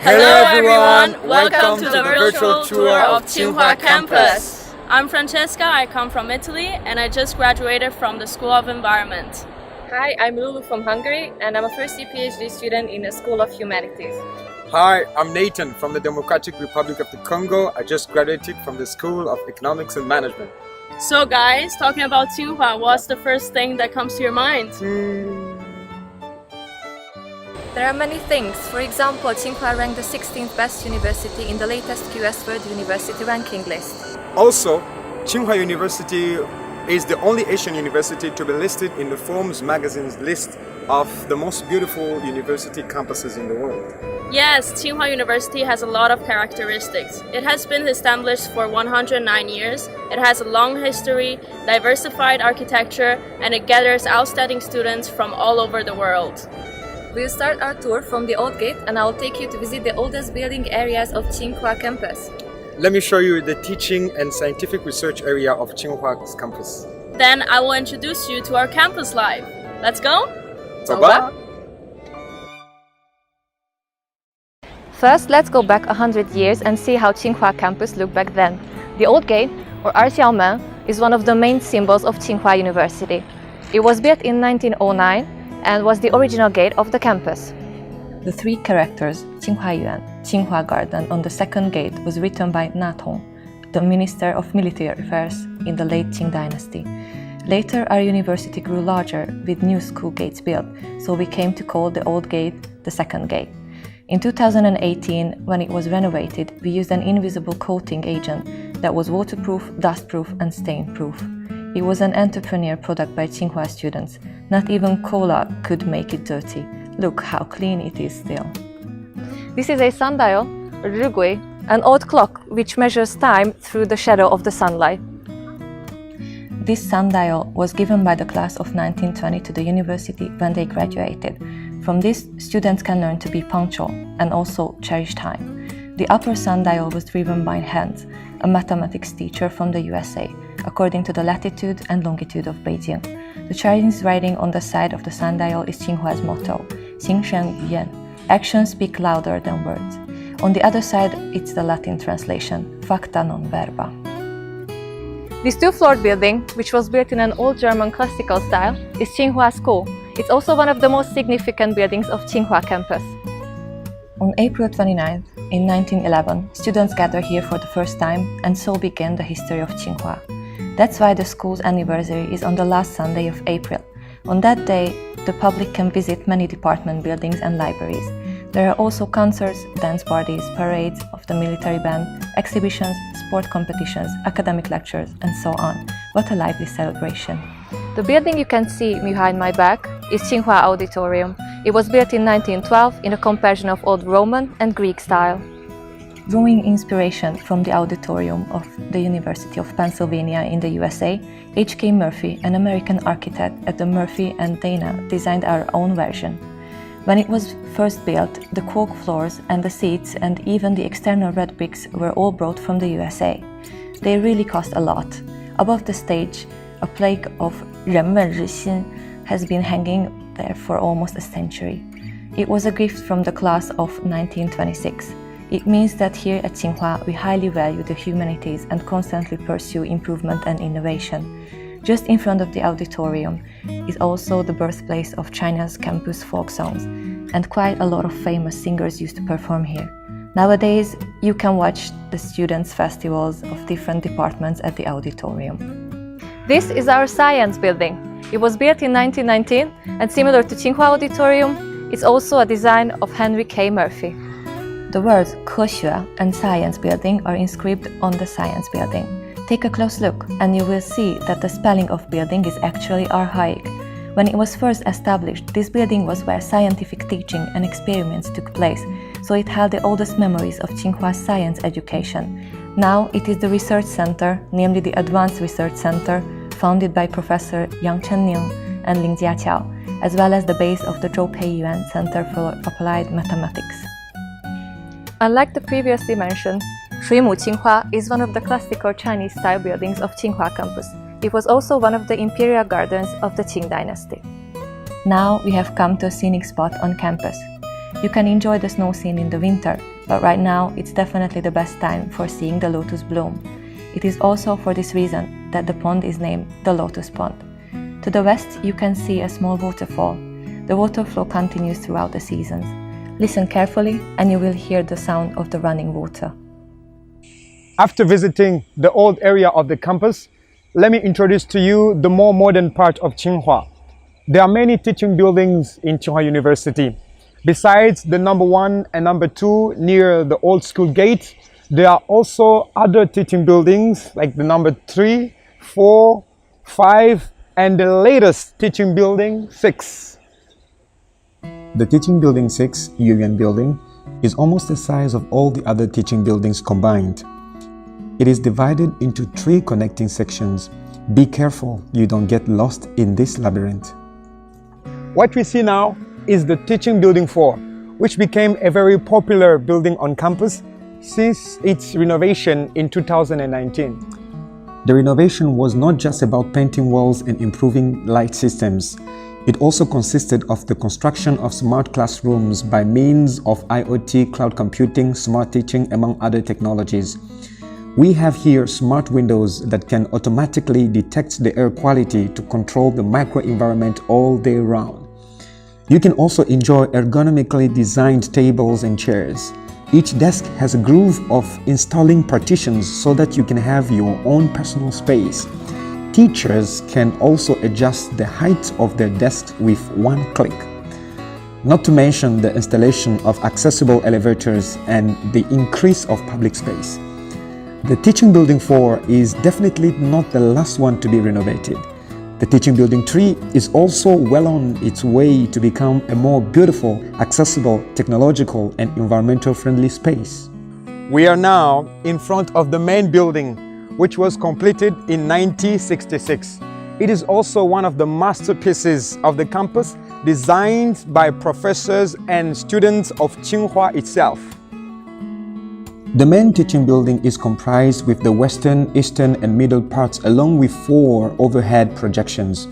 Hello everyone! Welcome to the virtual tour of Tsinghua campus. I'm Francesca, I come from Italy and I just graduated from the School of Environment. Hi, I'm Lulu from Hungary and I'm a first-year PhD student in the School of Humanities. Hi, I'm Nathan from the Democratic Republic of the Congo. I just graduated from the School of Economics and Management. So guys, talking about Tsinghua, what's the first thing that comes to your mind? There are many things. For example, Tsinghua ranked the 16th best university in the latest QS World University ranking list. Also, Tsinghua University is the only Asian university to be listed in the Forbes magazine's list of the most beautiful university campuses in the world. Yes, Tsinghua University has a lot of characteristics. It has been established for 109 years, it has a long history, diversified architecture, and it gathers outstanding students from all over the world. We'll start our tour from the Old Gate and I'll take you to visit the oldest building areas of Tsinghua campus. Let me show you the teaching and scientific research area of Tsinghua's campus. Then I will introduce you to our campus life. Let's go?走吧! First, let's go back 100 years and see how Tsinghua campus looked back then. The Old Gate, or Arxiaomen, is one of the main symbols of Tsinghua University. It was built in 1909 and was the original gate of the campus. The three characters, Tsinghua Yuan, Tsinghua Garden, on the second gate was written by Na Tong, the Minister of Military Affairs in the late Qing dynasty. Later, our university grew larger with new school gates built, so we came to call the Old Gate the second gate. In 2018, when it was renovated, we used an invisible coating agent that was waterproof, dustproof, and stain-proof. It was an entrepreneur product by Tsinghua students. Not even cola could make it dirty. Look how clean it is still. This is a sundial, or rugui, an old clock which measures time through the shadow of the sunlight. This sundial was given by the class of 1920 to the university when they graduated. From this, students can learn to be punctual and also cherish time. The upper sundial was driven by Hans, a mathematics teacher from the USA, according to the latitude and longitude of Beijing. The Chinese writing on the side of the sundial is Tsinghua's motto, Xing Shen Yu Yan, actions speak louder than words. On the other side, it's the Latin translation, facta non verba. This two-floored building, which was built in an old German classical style, is Tsinghua School. It's also one of the most significant buildings of Tsinghua campus. On April 29th, in 1911, students gathered here for the first time, and so began the history of Tsinghua. That's why the school's anniversary is on the last Sunday of April. On that day, the public can visit many department buildings and libraries. There are also concerts, dance parties, parades of the military band, exhibitions, sport competitions, academic lectures, and so on. What a lively celebration. The building you can see behind my back is Tsinghua Auditorium. It was built in 1912 in a comparison of old Roman and Greek style. Drawing inspiration from the auditorium of the University of Pennsylvania in the USA, H.K. Murphy, an American architect at the Murphy and Dana, designed our own version. When it was first built, the cork floors and the seats and even the external red bricks were all brought from the USA. They really cost a lot. Above the stage, a plaque of 人们日新 has been hanging there for almost a century. It was a gift from the class of 1926. It means that here at Tsinghua we highly value the humanities and constantly pursue improvement and innovation. Just in front of the auditorium is also the birthplace of China's campus folk songs, and quite a lot of famous singers used to perform here. Nowadays, you can watch the students' festivals of different departments at the auditorium. This is our science building. It was built in 1919, and similar to Tsinghua Auditorium, it's also a design of Henry K. Murphy. The words 科学 and Science Building are inscribed on the Science Building. Take a close look and you will see that the spelling of building is actually archaic. When it was first established, this building was where scientific teaching and experiments took place, so it held the oldest memories of Tsinghua's science education. Now it is the research center, namely the Advanced Research Center, founded by Professor Yang Chenning and Ling Jiaqiao, as well as the base of the Zhou Peiyuan Center for Applied Mathematics. Unlike the previously mentioned, Shuimu Tsinghua is one of the classical Chinese-style buildings of Tsinghua campus. It was also one of the imperial gardens of the Qing dynasty. Now we have come to a scenic spot on campus. You can enjoy the snow scene in the winter, but right now it's definitely the best time for seeing the lotus bloom. It is also for this reason that the pond is named the Lotus Pond. To the west, you can see a small waterfall. The water flow continues throughout the seasons. Listen carefully and you will hear the sound of the running water. After visiting the old area of the campus, let me introduce to you the more modern part of Tsinghua. There are many teaching buildings in Tsinghua University. Besides the number 1 and number 2 near the old school gate, there are also other teaching buildings like the number 3, 4, 5, and the latest teaching building 6. The teaching building 6, Yuan building, is almost the size of all the other teaching buildings combined. It is divided into 3 connecting sections. Be careful you don't get lost in this labyrinth. What we see now is the teaching building 4, which became a very popular building on campus since its renovation in 2019. The renovation was not just about painting walls and improving light systems. It also consisted of the construction of smart classrooms by means of IoT, cloud computing, smart teaching, among other technologies. We have here smart windows that can automatically detect the air quality to control the microenvironment all day round. You can also enjoy ergonomically designed tables and chairs. Each desk has a groove of installing partitions so that you can have your own personal space. Teachers can also adjust the height of their desks with one click. Not to mention the installation of accessible elevators and the increase of public space. The Teaching Building 4 is definitely not the last one to be renovated. The Teaching Building 3 is also well on its way to become a more beautiful, accessible, technological, and environmental friendly space. We are now in front of the main building, which was completed in 1966. It is also one of the masterpieces of the campus, designed by professors and students of Tsinghua itself. The main teaching building is comprised with the western, eastern, and middle parts along with 4 overhead projections.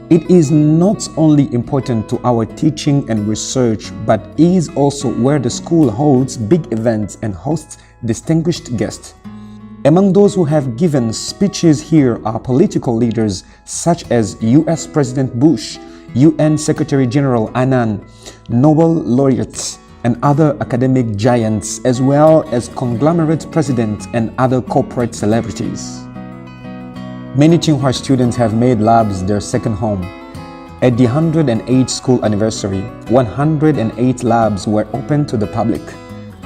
It is not only important to our teaching and research, but is also where the school holds big events and hosts distinguished guests. Among those who have given speeches here are political leaders such as US President Bush, UN Secretary General Annan, Nobel laureates, and other academic giants, as well as conglomerate presidents and other corporate celebrities. Many Tsinghua students have made labs their second home. At the 108th school anniversary, 108 labs were open to the public.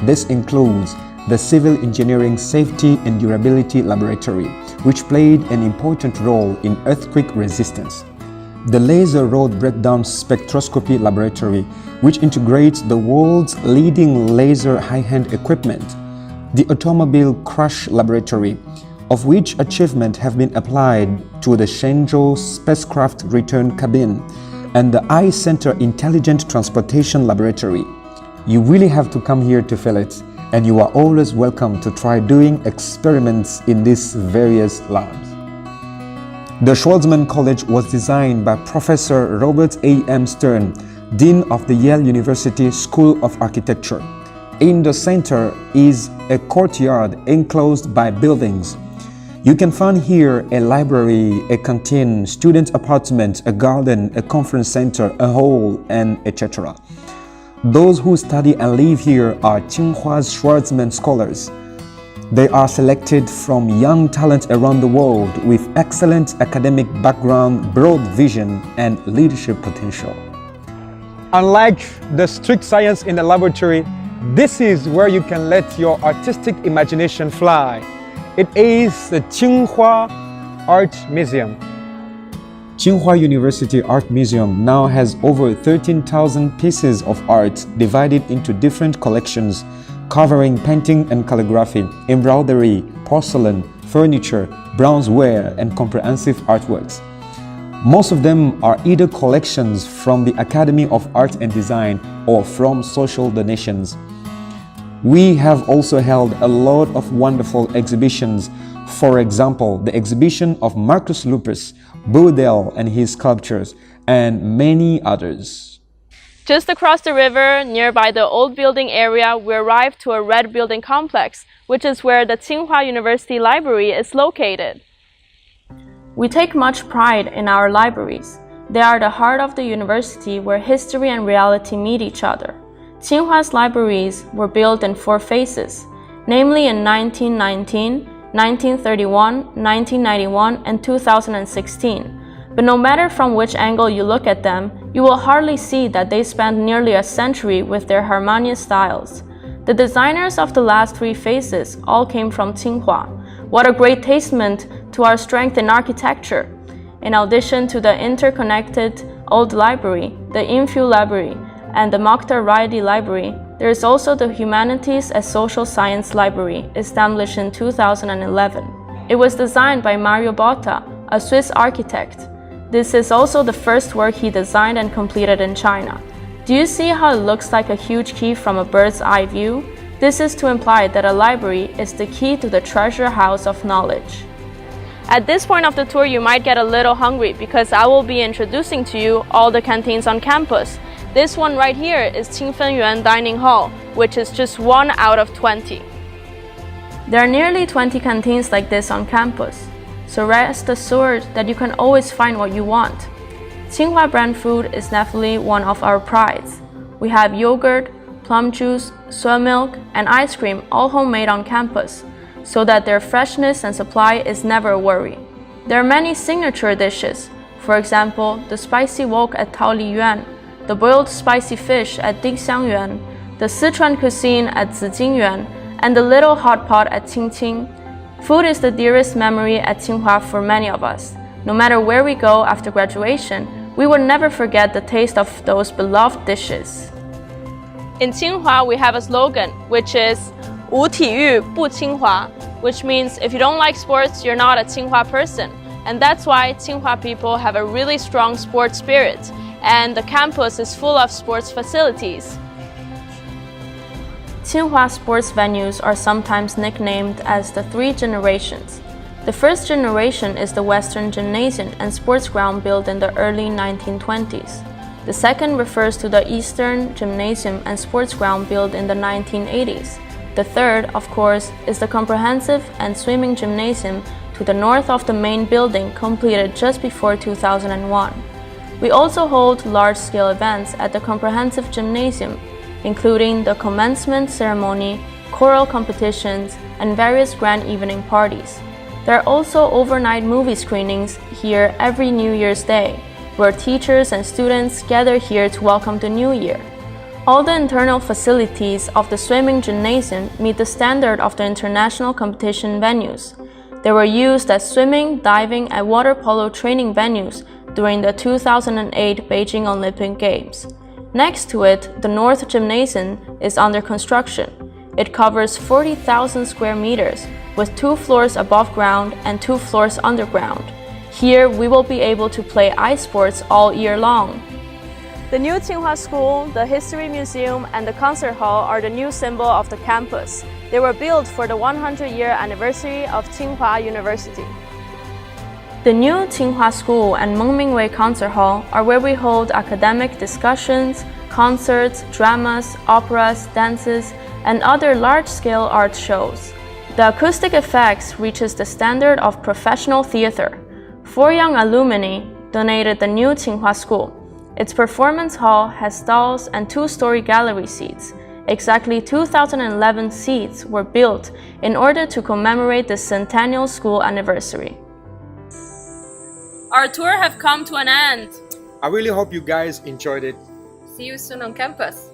This includes the Civil Engineering Safety and Durability Laboratory, which played an important role in earthquake resistance. The Laser Road Breakdown Spectroscopy Laboratory, which integrates the world's leading laser high-end equipment. The Automobile Crash Laboratory, of which achievement have been applied to the Shenzhou spacecraft return cabin, and the I-Center Intelligent Transportation Laboratory. You really have to come here to feel it, and you are always welcome to try doing experiments in these various labs. The Schwarzman College was designed by Professor Robert A. M. Stern, Dean of the Yale University School of Architecture. In the center is a courtyard enclosed by buildings. You can find here a library, a canteen, student apartment, a garden, a conference center, a hall, and etc. Those who study and live here are Tsinghua's Schwarzman scholars. They are selected from young talent around the world with excellent academic background, broad vision, and leadership potential. Unlike the strict science in the laboratory, this is where you can let your artistic imagination fly. It is the Tsinghua Art Museum. Tsinghua University Art Museum now has over 13,000 pieces of art divided into different collections, covering painting and calligraphy, embroidery, porcelain, furniture, bronzeware, and comprehensive artworks. Most of them are either collections from the Academy of Art and Design or from social donations. We have also held a lot of wonderful exhibitions. For example, the exhibition of Marcus Lupus, Boudel and his sculptures, and many others. Just across the river, nearby the old building area, we arrived to a red building complex, which is where the Tsinghua University Library is located. We take much pride in our libraries. They are the heart of the university where history and reality meet each other. Tsinhua's libraries were built in 4 phases, namely in 1919, 1931, 1991, and 2016. But no matter from which angle you look at them, you will hardly see that they spanned nearly a century with their harmonious styles. The designers of the last 3 phases all came from Tsinghua. What a great testament to our strength in architecture! In addition to the interconnected Old Library, the Infill Library, and the Mokhtar Raidi Library, there is also the Humanities and Social Science Library, established in 2011. It was designed by Mario Botta, a Swiss architect. This is also the first work he designed and completed in China. Do you see how it looks like a huge key from a bird's eye view? This is to imply that a library is the key to the treasure house of knowledge. At this point of the tour, you might get a little hungry because I will be introducing to you all the canteens on campus. This one right here is Qingfenyuan Dining Hall, which is just 1 out of 20. There are nearly 20 canteens like this on campus, so rest assured that you can always find what you want. Tsinghua brand food is definitely one of our prides. We have yogurt, plum juice, soy milk, and ice cream all homemade on campus, so that their freshness and supply is never a worry. There are many signature dishes, for example, the spicy wok at Taoliyuan, the boiled spicy fish at Dingxiangyuan, the Sichuan cuisine at Zijingyuan, and the little hot pot at Qingqing. Food is the dearest memory at Tsinghua for many of us. No matter where we go after graduation, we will never forget the taste of those beloved dishes. In Tsinghua, we have a slogan, which is 无体育不清华, which means if you don't like sports, you're not a Tsinghua person. And that's why Tsinghua people have a really strong sports spirit, and the campus is full of sports facilities. Tsinghua sports venues are sometimes nicknamed as the 3 generations. The first generation is the Western Gymnasium and Sports Ground built in the early 1920s. The second refers to the Eastern Gymnasium and Sports Ground built in the 1980s. The third, of course, is the Comprehensive and Swimming Gymnasium to the north of the main building, completed just before 2001. We also hold large-scale events at the Comprehensive Gymnasium, including the commencement ceremony, choral competitions, and various grand evening parties. There are also overnight movie screenings here every New Year's Day, where teachers and students gather here to welcome the new year. All the internal facilities of the swimming gymnasium meet the standard of the international competition venues. They were used as swimming, diving, and water polo training venues during the 2008 Beijing Olympic Games. Next to it, the North Gymnasium is under construction. It covers 40,000 square meters, with 2 floors above ground and 2 floors underground. Here, we will be able to play ice sports all year long. The new Tsinghua School, the History Museum, and the Concert Hall are the new symbol of the campus. They were built for the 100-year anniversary of Tsinghua University. The new Tsinghua School and Mengmingwei Concert Hall are where we hold academic discussions, concerts, dramas, operas, dances, and other large-scale art shows. The acoustic effects reaches the standard of professional theater. 4 young alumni donated the new Tsinghua School. Its performance hall has stalls and 2-story gallery seats. Exactly 2,011 seats were built in order to commemorate the centennial school anniversary. Our tour have come to an end. I really hope you guys enjoyed it. See you soon on campus.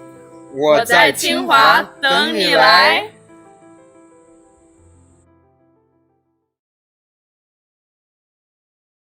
我在清华等你来。